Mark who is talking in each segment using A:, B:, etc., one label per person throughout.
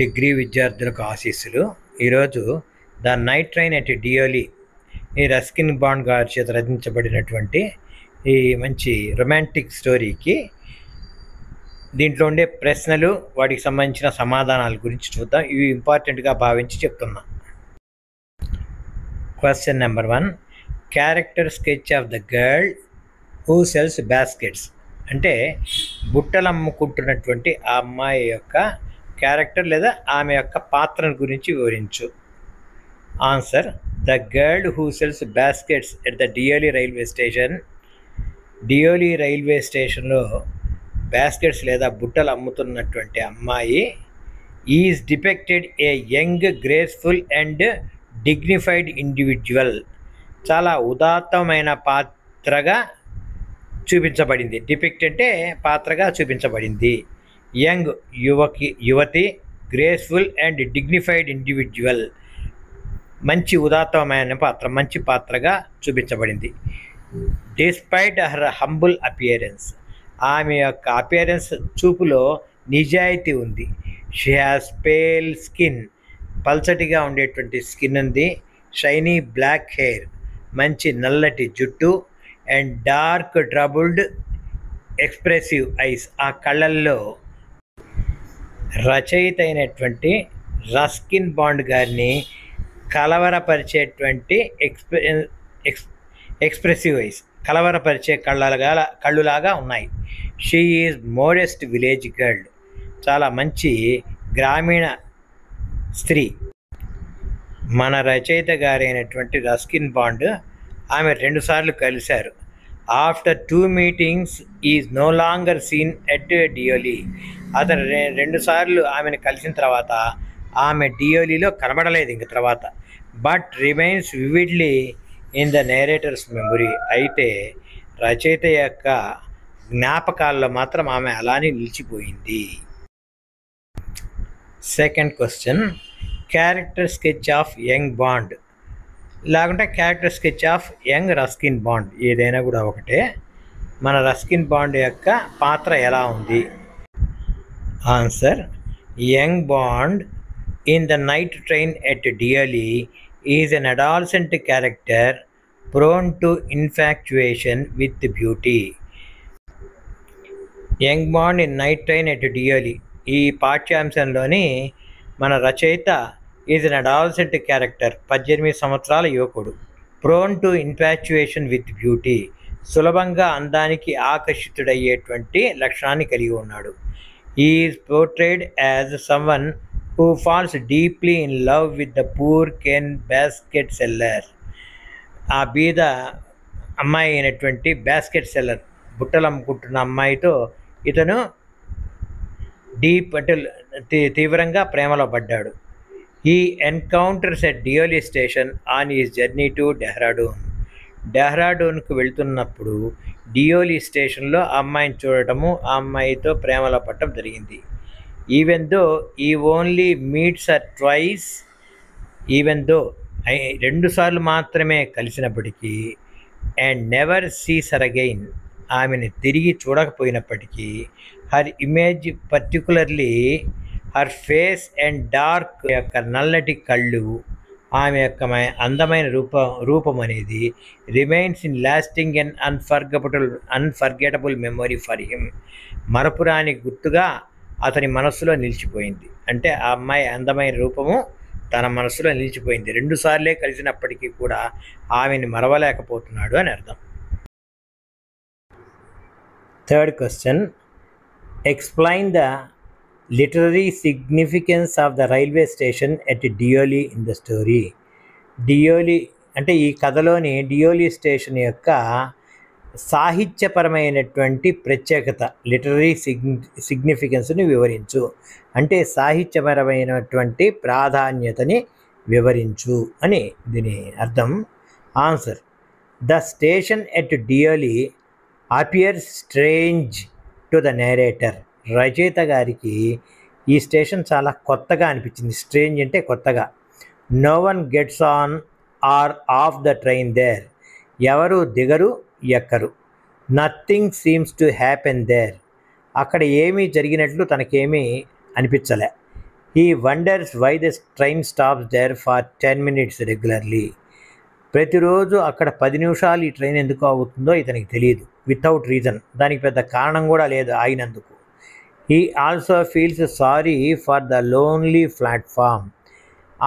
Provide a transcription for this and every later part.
A: Degree విద్యార్థులకు ఆశీస్సులు. ఈరోజు the night train at Deoli, ఈ రస్కిన్ బాండ్ గారి చేత రచించబడినటువంటి ఈ మంచి రొమాంటిక్ స్టోరీకి దీంట్లో ఉండే ప్రశ్నలు, వాటికి సంబంధించిన సమాధానాల గురించి చూద్దాం. ఇవి ఇంపార్టెంట్గా భావించి చెప్తున్నా. Question number 1, character sketch of the girl who sells baskets. అంటే బుట్టలు అమ్ముకుంటున్నటువంటి ఆ అమ్మాయి యొక్క క్యారెక్టర్ లేదా ఆమె యొక్క పాత్రను గురించి వివరించు. Answer: the girl who sells baskets at the Deoli railway station. Deoli railway స్టేషన్లో బాస్కెట్స్ లేదా బుట్టలు అమ్ముతున్నటువంటి అమ్మాయి is depicted a young, graceful and dignified individual. చాలా ఉదాత్తమైన పాత్రగా చూపించబడింది. డిపిక్ట్ అంటే పాత్రగా చూపించబడింది. యంగ్, యువతి, గ్రేస్ఫుల్ అండ్ డిగ్నిఫైడ్ ఇండివిజువల్, మంచి ఉదాత్తమైన పాత్ర, మంచి పాత్రగా చూపించబడింది. డిస్పైట్ హర్ హంబుల్ అపియరెన్స్, ఆమె యొక్క అపియరెన్స్, చూపులో నిజాయితీ ఉంది. షీ హ్యాస్ పేల్ స్కిన్, పల్చటిగా ఉండేటువంటి స్కిన్ ఉంది. షైనీ బ్లాక్ హెయిర్, మంచి నల్లటి జుట్టు. And dark troubled expressive eyes, ఆ కళ్ళల్లో. రచయిత అయినటువంటి రస్కిన్ బాండ్ గారిని కలవరపరిచేటువంటి ఎక్స్ప్రెసివ్ ఐస్, కలవరపరిచే కళ్ళులాగా ఉన్నాయి. She is modest village girl, చాలా మంచి గ్రామీణ స్త్రీ. మన రచయిత గారైనటువంటి రస్కిన్ బాండ్ ఆమె 2 సార్లు కలిశారు. After 2 meetings is no longer seen at Deoli. అతను 2 సార్లు ఆమెను కలిసిన తర్వాత ఆమె డియోలిలో కనబడలేదు ఇంక తర్వాత. But remains vividly in the narrator's memory. అయితే రచయిత యొక్క జ్ఞాపకాల్లో మాత్రం ఆమె అలానే నిలిచిపోయింది. Second question, character sketch of young Bond, లేకుంటే character sketch of young Ruskin Bond, ఏదైనా కూడా ఒకటే. మన రస్కిన్ బాండ్ యొక్క పాత్ర ఎలా ఉంది? Answer: young bond in the night train at Deoli is an adolescent character prone to infatuation with beauty. Young bond in night train at Deoli, ఈ పాఠ్యాంశంలోని మన రచయిత ఈజ్ అన్ అడాలసెంట్ క్యారెక్టర్, 18 సంవత్సరాల యువకుడు. Prone to infatuation with beauty, సులభంగా అందానికి ఆకర్షితుడయ్యేటువంటి లక్షణాన్ని కలిగి ఉన్నాడు. Is portrayed as someone who falls deeply in love with the poor cane basket seller. ఆ బీద అమ్మాయి అయినటువంటి బాస్కెట్ సెల్లర్, బుట్టలు అమ్ముకుంటున్న అమ్మాయితో ఇతను డీప్ అంటే తీవ్రంగా ప్రేమలో పడ్డాడు. He encounters at Dioli station on his journey to Dehradun. డెహ్రాడూన్కు వెళ్తున్నప్పుడు డియోలి స్టేషన్లో ఆ అమ్మాయిని చూడటము, ఆ అమ్మాయితో ప్రేమలో పడటం జరిగింది. Even though he only meets her twice, even though 2 సార్లు మాత్రమే కలిసినప్పటికీ, and never sees her again, ఆమెను తిరిగి చూడకపోయినప్పటికీ, her image particularly her face and dark యొక్క నల్లటి కళ్ళు, ఆమె యొక్క అందమైన రూపం అనేది remains in lasting and unforgettable memory for him, మరపురాని గుర్తుగా అతని మనస్సులో నిలిచిపోయింది. అంటే ఆ అమ్మాయి అందమైన రూపము తన మనస్సులో నిలిచిపోయింది. 2 సార్లే కలిసినప్పటికీ కూడా ఆమెని మరవలేకపోతున్నాడు అని అర్థం. Third question, explain the literary significance of the railway station at Deoli in the story. Deoli అంటే ఈ కథలోని డియోలి స్టేషన్ యొక్క సాహిత్యపరమైనటువంటి ప్రత్యేకత, లిటరరీ సిగ్నిఫికెన్స్ని వివరించు. అంటే సాహిత్యపరమైనటువంటి ప్రాధాన్యతని వివరించు అని దీని అర్థం. Answer: the station at Deoli appears strange to the narrator. రచయిత గారికి ఈ స్టేషన్ చాలా కొత్తగా అనిపించింది. స్ట్రేంజ్ అంటే కొత్తగా. No one gets on or off the train there, ఎవరు దిగరు ఎక్కరు. Nothing seems to happen there, అక్కడ ఏమీ జరిగినట్లు తనకేమీ అనిపించలే. He wonders why the train stops there for 10 minutes regularly. ప్రతిరోజు అక్కడ 10 నిమిషాలు ఈ ట్రైన్ ఎందుకు ఆగుతుందో ఇతనికి తెలియదు. వితౌట్ రీజన్, దానికి పెద్ద కారణం కూడా లేదు ఆగినందుకు. He also feels sorry for the lonely platform.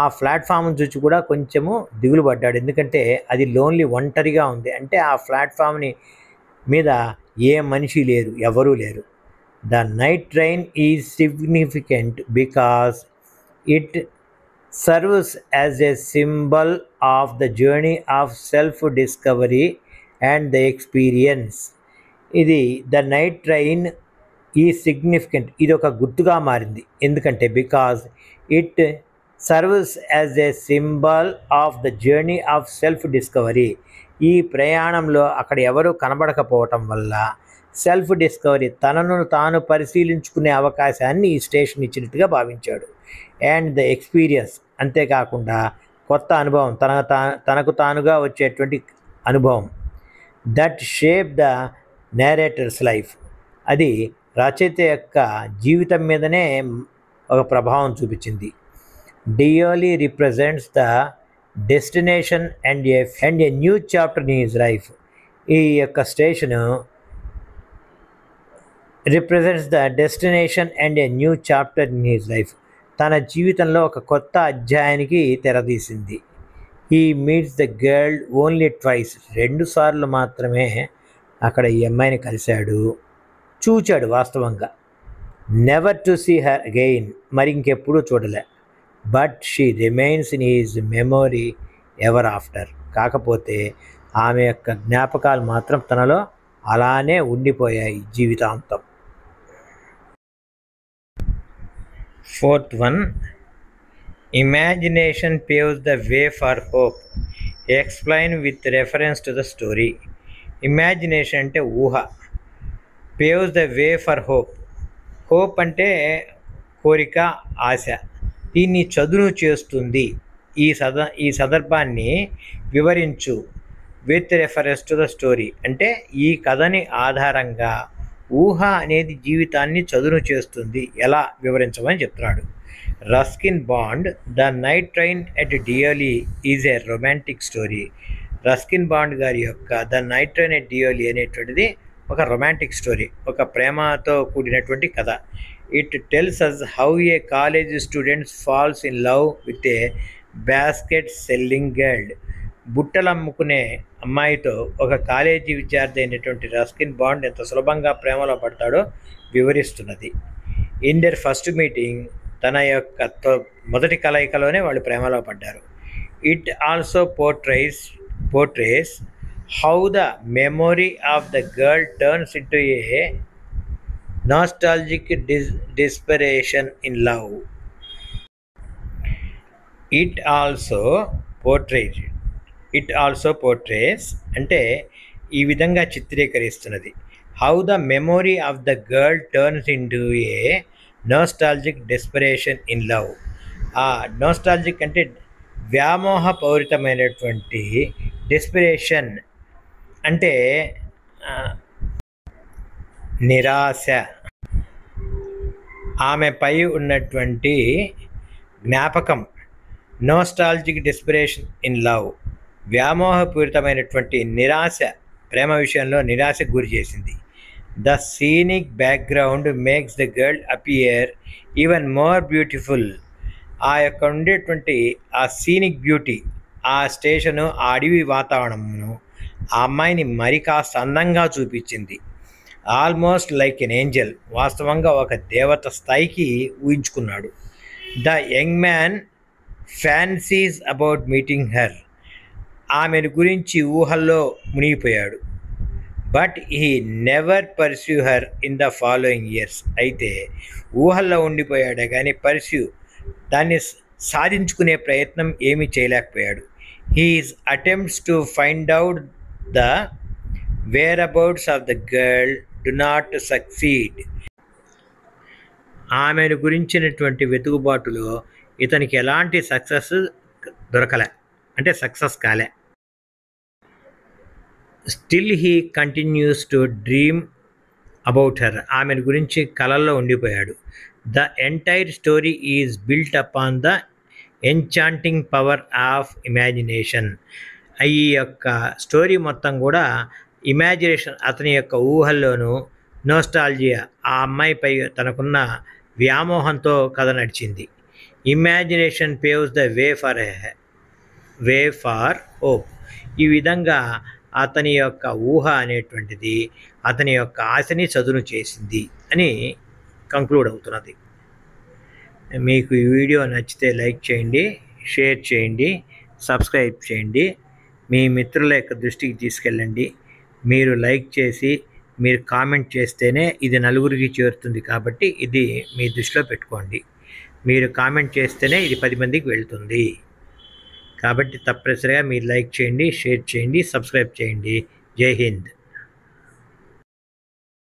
A: ఆ ప్లాట్ఫామ్ చూసి కూడా కొంచెము దిగులు పడ్డాడు, ఎందుకంటే అది లోన్లీ, ఒంటరిగా ఉంది. అంటే ఆ ప్లాట్ఫామ్ని మీద ఏ మనిషి లేరు, ఎవరూ లేరు. The night train is significant because it serves as a symbol of the journey of self-discovery and the experience. ఇది ద నైట్ ట్రైన్ ఈ సిగ్నిఫికెంట్, ఇది ఒక గుర్తుగా మారింది. ఎందుకంటే because it serves as a symbol of the journey of self discovery. ఈ ప్రయాణంలో అక్కడ ఎవరూ కనబడకపోవటం వల్ల సెల్ఫ్ డిస్కవరీ, తనను తాను పరిశీలించుకునే అవకాశాన్ని ఈ స్టేషన్ ఇచ్చినట్టుగా భావించాడు. అండ్ ద ఎక్స్పీరియన్స్, అంతేకాకుండా కొత్త అనుభవం, తనకు తానుగా వచ్చేటువంటి అనుభవం. That shape the narrator's life, అది రచయిత యొక్క జీవితం మీదనే ఒక ప్రభావం చూపించింది. Deoli represents the destination and a new chapter in his life. ఈ యొక్క station represents the destination and a new chapter in his life. తన జీవితంలో ఒక కొత్త అధ్యాయానికి తెరదీసింది. He meets the girl only twice. 2 సార్లు మాత్రమే అక్కడ ఈ అమ్మాయిని కలిశాడు, చూచాడు వాస్తవంగా. Never to see her again, మరి ఇంకెప్పుడూ చూడలే. But she remains in he's memory ever after. కాకపోతే ఆమె యొక్క జ్ఞాపకాలు మాత్రం తనలో అలానే ఉండిపోయాయి జీవితాంతం. 4th one, imagination paves the way for hope. Explain with reference to the story. Imagination అంటే ఊహ, paves the way for hope. Hope అంటే కోరిక, ఆశ. దీన్ని చదును చేస్తుంది. ఈ సందర్భాన్ని వివరించు. With reference to the story అంటే ఈ కథని ఆధారంగా ఊహ అనేది జీవితాన్ని చదును చేస్తుంది, ఎలా వివరించమని చెప్తున్నాడు. Ruskin Bond the night train at Deoli is a romantic story. Ruskin Bond గారి యొక్క the night train at Deoli అనేటువంటిది ఒక రొమాంటిక్ స్టోరీ, ఒక ప్రేమతో కూడినటువంటి కథ. It tells us how a college students falls in love with a basket selling girl. బుట్టలు అమ్ముకునే అమ్మాయితో ఒక కాలేజీ విద్యార్థి అయినటువంటి రస్కిన్ బాండ్ ఎంత సులభంగా ప్రేమలో పడతాడో వివరిస్తున్నది. ఇన్ దర్ ఫస్ట్ మీటింగ్, తన యొక్క మొదటి కలయికలోనే వాళ్ళు ప్రేమలో పడ్డారు. It also portrays how the memory of the girl turns into a nostalgic desperation in love. It also portrays అంటే ఈ విధంగా చిత్రీకరిస్తున్నది. How the memory of the girl turns into a nostalgic desperation in love. ఆ nostalgic అంటే వ్యామోహపూరితమైనటువంటి, desperation అంటే నిరాశ, ఆమెపై ఉన్నటువంటి జ్ఞాపకం. నోస్టాల్జిక్ డెస్పిరేషన్ ఇన్ లవ్, వ్యామోహపూరితమైనటువంటి నిరాశ, ప్రేమ విషయంలో నిరాశకు గురి చేసింది. The scenic background makes the girl appear even more beautiful. ఆ యొక్క ఉండేటువంటి ఆ సీనిక్ బ్యూటీ, ఆ స్టేషను, ఆ అడవి వాతావరణమును ఆ అమ్మాయిని మరి కాస్త అందంగా చూపించింది. ఆల్మోస్ట్ లైక్ ఎన్ ఏంజల్, వాస్తవంగా ఒక దేవత స్థాయికి ఊహించుకున్నాడు. The young man fancies about meeting her. ఆమెను గురించి ఊహల్లో మునిగిపోయాడు. But he never pursue her in the following years. అయితే ఊహల్లో ఉండిపోయాడే కానీ దాన్ని సాధించుకునే ప్రయత్నం ఏమీ చేయలేకపోయాడు. His attempts to find out the whereabouts of the girl do not succeed. ఆమెను గురించినటువంటి వెతుకుబాటులో ఇతనికి ఎలాంటి సక్సెస్ కాలే. Still he continues to dream about her. ఆమెను గురించి కలల్లో ఉండిపోయాడు. The entire story is built upon the enchanting power of imagination. ఈ యొక్క స్టోరీ మొత్తం కూడా ఇమాజినేషన్, అతని యొక్క ఊహల్లోనూ, నోస్టాల్జియా, ఆ అమ్మాయిపై తనకున్న వ్యామోహంతో కథ నడిచింది. Imagination paves the way for hope. ఈ విధంగా అతని యొక్క ఊహ అనేటువంటిది అతని యొక్క ఆశని చదును చేసింది అని కంక్లూడ్ అవుతున్నది. మీకు ఈ వీడియో నచ్చితే లైక్ చేయండి, షేర్ చేయండి, సబ్స్క్రైబ్ చేయండి, మీ మిత్రుల యొక్క దృష్టికి తీసుకెళ్ళండి. మీరు లైక్ చేసి మీరు కామెంట్ చేస్తేనే ఇది నలుగురికి చేరుతుంది. కాబట్టి ఇది మీ దృష్టిలో పెట్టుకోండి. మీరు కామెంట్ చేస్తేనే ఇది 10 మందికి వెళ్తుంది. కాబట్టి తప్పనిసరిగా మీరు లైక్ చేయండి, షేర్ చేయండి, సబ్స్క్రైబ్ చేయండి. జై హింద్.